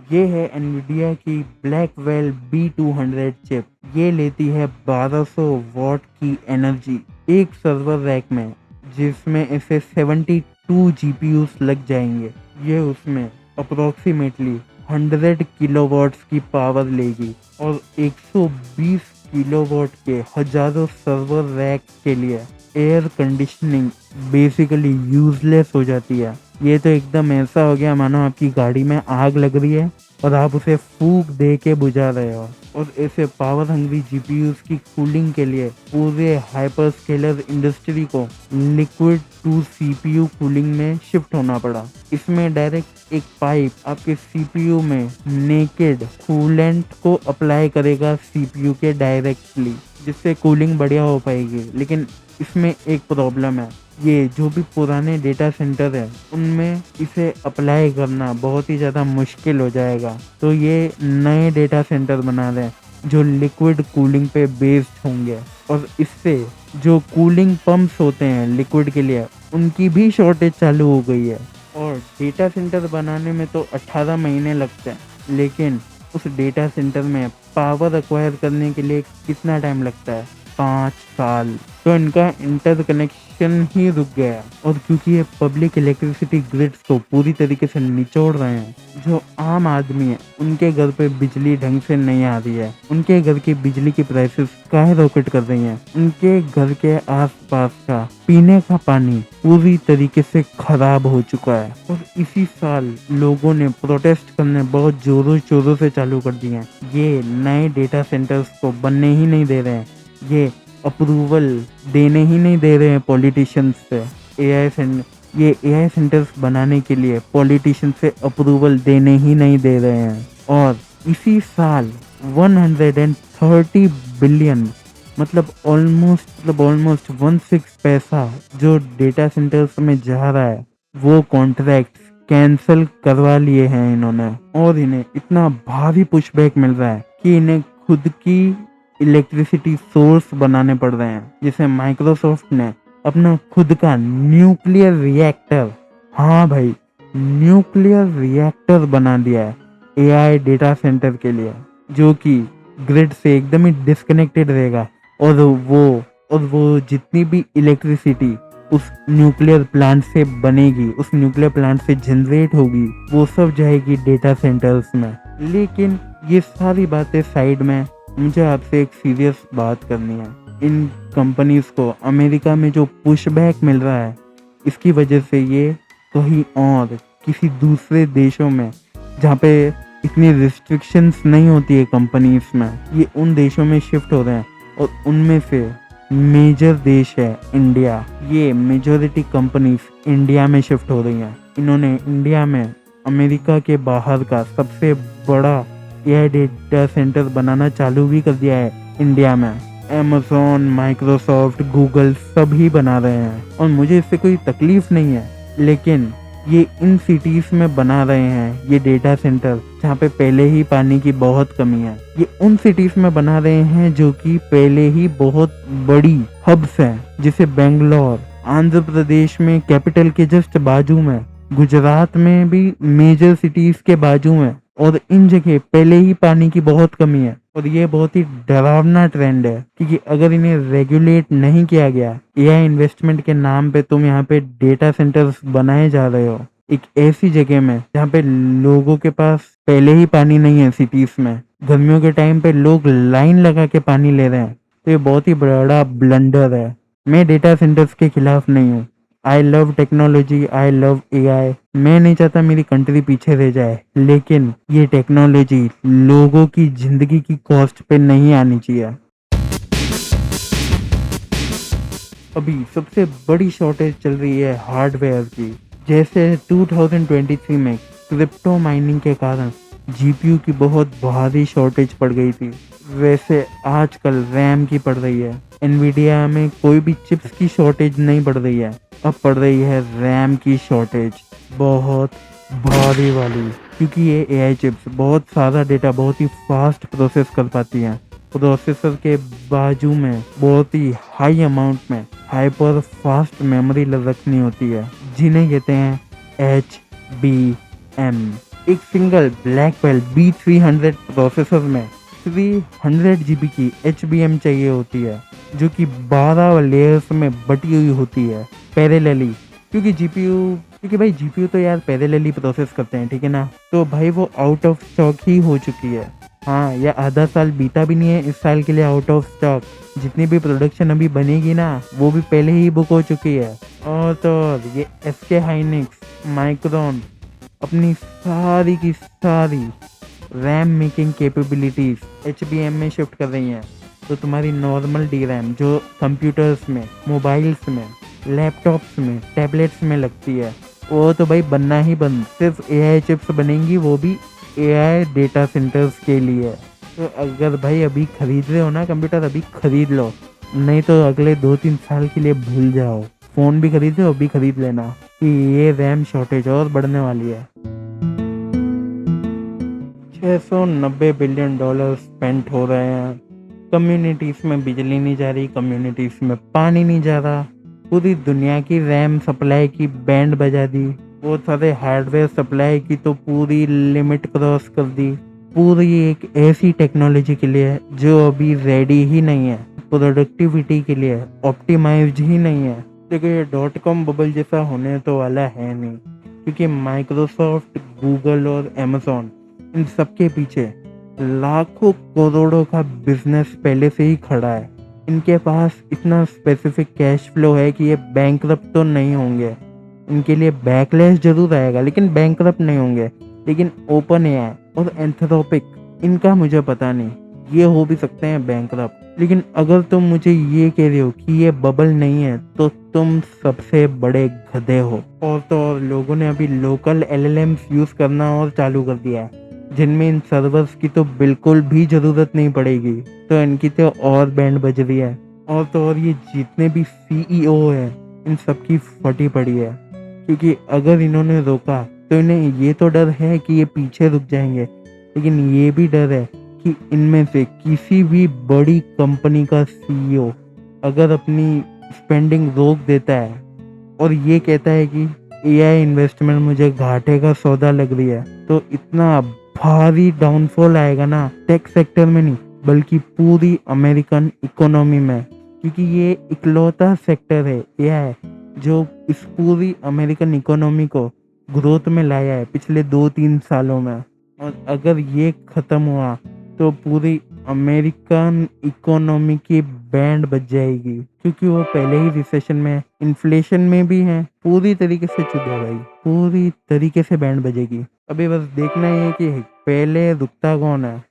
ये है एनवीडिया की ब्लैकवेल B200 चिप। ये लेती है 1200 वॉट की एनर्जी एक सर्वर रैक में, जिसमें इसे 72 जीपीयूस लग जाएंगे। ये उसमें अप्रोक्सीमेटली 100 किलोवाट्स की पावर लेगी और 120 किलोवाट के हजारों सर्वर रैक के लिए एयर कंडीशनिंग बेसिकली यूजलेस हो जाती है। ये तो एकदम ऐसा हो गया मानो आपकी गाड़ी में आग लग रही है और आप उसे फूंक दे के बुझा रहे हो। और ऐसे पावर हंग्री जीपीयूज की कूलिंग के लिए पूरे हाइपर स्केलर इंडस्ट्री को लिक्विड टू सीपीयू कूलिंग में शिफ्ट होना पड़ा। इसमें डायरेक्ट एक पाइप आपके सीपीयू में नेकेड कूलेंट को अप्लाई करेगा सीपीयू के डायरेक्टली, जिससे कूलिंग बढ़िया हो पाएगी। लेकिन इसमें एक प्रॉब्लम है, ये जो भी पुराने डेटा सेंटर है उनमें इसे अप्लाई करना बहुत ही ज़्यादा मुश्किल हो जाएगा। तो ये नए डेटा सेंटर बना रहे हैं जो लिक्विड कूलिंग पे बेस्ड होंगे, और इससे जो कूलिंग पंप्स होते हैं लिक्विड के लिए उनकी भी शॉर्टेज चालू हो गई है। और डेटा सेंटर बनाने में तो 18 महीने लगते हैं, लेकिन उस डेटा सेंटर में पावर एक्वायर करने के लिए कितना टाइम लगता है? 5 साल। तो इनका इंटरकनेक्शन ही रुक गया। और क्योंकि ये पब्लिक इलेक्ट्रिसिटी ग्रिड्स को पूरी तरीके से निचोड़ रहे हैं, जो आम आदमी है उनके घर पे बिजली ढंग से नहीं आ रही है, उनके घर की बिजली की प्राइसेस स्काई रॉकेट कर रही हैं, उनके घर के आसपास का पीने का पानी पूरी तरीके से खराब हो चुका है। और इसी साल लोगों ने प्रोटेस्ट करने बहुत जोरों शोरों से चालू कर दिए हैं। ये नए डेटा सेंटर्स को बनने ही नहीं दे रहे हैं, ये अप्रूवल देने ही नहीं दे रहे हैं पॉलिटिशियंस से। ये एआई सेंटर्स बनाने के लिए पॉलिटिशियंस से अप्रूवल देने ही नहीं दे रहे हैं। और इसी साल 130 बिलियन मतलब ऑलमोस्ट 16 पैसा जो डेटा सेंटर्स में जा रहा है, वो कॉन्ट्रैक्ट कैंसिल करवा लिए हैं इन्होंने। और इन्हें इतना भारी पुशबैक मिल रहा है कि इन्हें खुद की इलेक्ट्रिसिटी सोर्स बनाने पड़ रहे हैं। जैसे माइक्रोसॉफ्ट ने अपना खुद का न्यूक्लियर रिएक्टर, हाँ भाई, न्यूक्लियर रिएक्टर बना दिया है एआई डेटा सेंटर के लिए, जो कि ग्रिड से एकदम ही डिस्कनेक्टेड रहेगा। और वो जितनी भी इलेक्ट्रिसिटी उस न्यूक्लियर प्लांट से बनेगी, उस न्यूक्लियर प्लांट से जनरेट होगी, वो सब जाएगी डेटा सेंटर्स में। लेकिन ये सारी बातें साइड में, मुझे आपसे एक सीरियस बात करनी है। इन कंपनीज को अमेरिका में जो पुशबैक मिल रहा है, इसकी वजह से ये कहीं और किसी दूसरे देशों में जहाँ पे इतनी रिस्ट्रिक्शंस नहीं होती है कंपनीज में, ये उन देशों में शिफ्ट हो रहे हैं। और उनमें से मेजर देश है इंडिया। ये मेजॉरिटी कंपनीज इंडिया में शिफ्ट हो रही हैं। इन्होंने इंडिया में अमेरिका के बाहर का सबसे बड़ा एआई डेटा सेंटर बनाना चालू भी कर दिया है इंडिया में। अमेज़न, माइक्रोसॉफ्ट, गूगल सभी बना रहे हैं और मुझे इससे कोई तकलीफ नहीं है। लेकिन ये इन सिटीज में बना रहे हैं ये डेटा सेंटर जहाँ पे पहले ही पानी की बहुत कमी है। ये उन सिटीज में बना रहे हैं जो कि पहले ही बहुत बड़ी हब्स हैं, जैसे बेंगलोर, आंध्र प्रदेश में कैपिटल के जस्ट बाजू में, गुजरात में भी मेजर सिटीज के बाजू में। और इन जगह पहले ही पानी की बहुत कमी है। और ये बहुत ही डरावना ट्रेंड है, क्योंकि अगर इन्हें रेगुलेट नहीं किया गया, एआई इन्वेस्टमेंट के नाम पे तुम यहाँ पे डेटा सेंटर्स बनाए जा रहे हो एक ऐसी जगह में जहाँ पे लोगों के पास पहले ही पानी नहीं है। सिटीज में गर्मियों के टाइम पे लोग लाइन लगा के पानी ले रहे हैं, तो ये बहुत ही बड़ा ब्लंडर है। मैं डेटा सेंटर्स के खिलाफ नहीं हूँ। I love technology, I love AI. मैं नहीं चाहता मेरी कंट्री पीछे रह जाए, लेकिन ये टेक्नोलॉजी लोगों की जिंदगी की कॉस्ट पे नहीं आनी चाहिए। अभी सबसे बड़ी शॉर्टेज चल रही है हार्डवेयर की। जैसे 2023 में क्रिप्टो माइनिंग के कारण जीपीयू की बहुत भारी शॉर्टेज पड़ गई थी, वैसे आजकल रैम की पड़ रही है। एनवीडिया में कोई भी चिप्स की शॉर्टेज नहीं पड़ रही है, अब पड़ रही है रैम की शॉर्टेज, बहुत भारी वाली। क्योंकि ये एआई चिप्स बहुत सारा डेटा बहुत ही फास्ट प्रोसेस कर पाती हैं। प्रोसेसर के बाजू में बहुत ही हाई अमाउंट में हाइपर फास्ट मेमोरी रखनी होती है, जिन्हें कहते हैं HBM। एक सिंगल ब्लैकबेल B300 प्रोसेसर में 300 GB की HBM चाहिए होती है, जो कि 12 लेयर्स में बटी हुई होती है पैरेलली। क्योंकि भाई जीपीयू तो यार पैरेलली प्रोसेस करते हैं, ठीक है ना। तो भाई वो आउट ऑफ स्टॉक ही हो चुकी है। हाँ, या आधा साल बीता भी नहीं है इस साल के लिए आउट ऑफ स्टॉक। जितनी भी प्रोडक्शन अभी बनेगी ना, वो भी पहले ही बुक हो चुकी है। और तो और ये एसके हाइनिक्स, माइक्रोन अपनी सारी की सारी रैम मेकिंग कैपेबिलिटीज HBM में शिफ्ट कर रही हैं। तो तुम्हारी नॉर्मल डी रैम जो कंप्यूटर्स में, मोबाइल्स में, लैपटॉप्स में, टैबलेट्स में लगती है, वो तो भाई बनना ही बंद। सिर्फ AI चिप्स बनेंगी, वो भी AI डेटा सेंटर्स के लिए। तो अगर भाई अभी खरीद रहे हो ना कंप्यूटर, अभी खरीद लो, नहीं तो अगले 2-3 साल के लिए भूल जाओ। फ़ोन भी खरीदे हो, अभी खरीद लेना कि ये रैम शॉर्टेज और बढ़ने वाली है। $690 बिलियन स्पेंट हो रहे हैं। कम्युनिटीज़ में बिजली नहीं जा रही, कम्युनिटीज़ में पानी नहीं जा रहा। पूरी दुनिया की रैम सप्लाई की बैंड बजा दी। बहुत सारे हार्डवेयर सप्लाई की तो पूरी लिमिट क्रॉस कर दी। पूरी एक ऐसी टेक्नोलॉजी के लिए जो अभी रेडी ही नहीं है, प्रोडक्टिविटी के लिए ऑप्टिमाइज्ड ही नहीं है। देखिए, ये .com बबल जैसा होने तो वाला है नहीं, क्योंकि माइक्रोसॉफ्ट, गूगल और अमेजोन, इन सबके पीछे लाखों करोड़ों का बिजनेस पहले से ही खड़ा है। इनके पास इतना स्पेसिफिक कैश फ्लो है कि ये बैंकरप्ट तो नहीं होंगे। इनके लिए बैकलैश जरूर आएगा, लेकिन बैंकरप्ट नहीं होंगे। लेकिन ओपन एआई और एंथ्रोपिक, इनका मुझे पता नहीं, ये हो भी सकते हैं बैंकरप्ट। लेकिन अगर तुम मुझे ये कह रहे हो कि ये बबल नहीं है, तो तुम सबसे बड़े गधे हो। और तो और लोगों ने अभी लोकल LLMs यूज करना और चालू कर दिया है, जिनमें इन सर्वर्स की तो बिल्कुल भी जरूरत नहीं पड़ेगी। तो इनकी तो और बैंड बज रही है। और तो और ये जितने भी CEO है, इन सबकी फटी पड़ी है। क्योंकि अगर इन्होंने रोका तो इन्हें ये तो डर है कि ये पीछे रुक जाएंगे, लेकिन ये भी डर है कि इनमें से किसी भी बड़ी कंपनी का CEO अगर अपनी स्पेंडिंग रोक देता है और ये कहता है कि AI इन्वेस्टमेंट मुझे घाटे का सौदा लग रही है, तो इतना भारी डाउनफॉल आएगा ना, टेक सेक्टर में नहीं बल्कि पूरी अमेरिकन इकोनॉमी में। क्योंकि ये इकलौता सेक्टर है AI जो इस पूरी अमेरिकन इकोनॉमी को ग्रोथ में लाया है पिछले 2-3 सालों में। और अगर ये खत्म हुआ तो पूरी अमेरिकन इकोनॉमी की बैंड बज जाएगी, क्योंकि वो पहले ही रिसेशन में, इन्फ्लेशन में भी है। पूरी तरीके से चुदे भाई, पूरी तरीके से बैंड बजेगी। अभी बस देखना ही है कि पहले रुकता कौन है।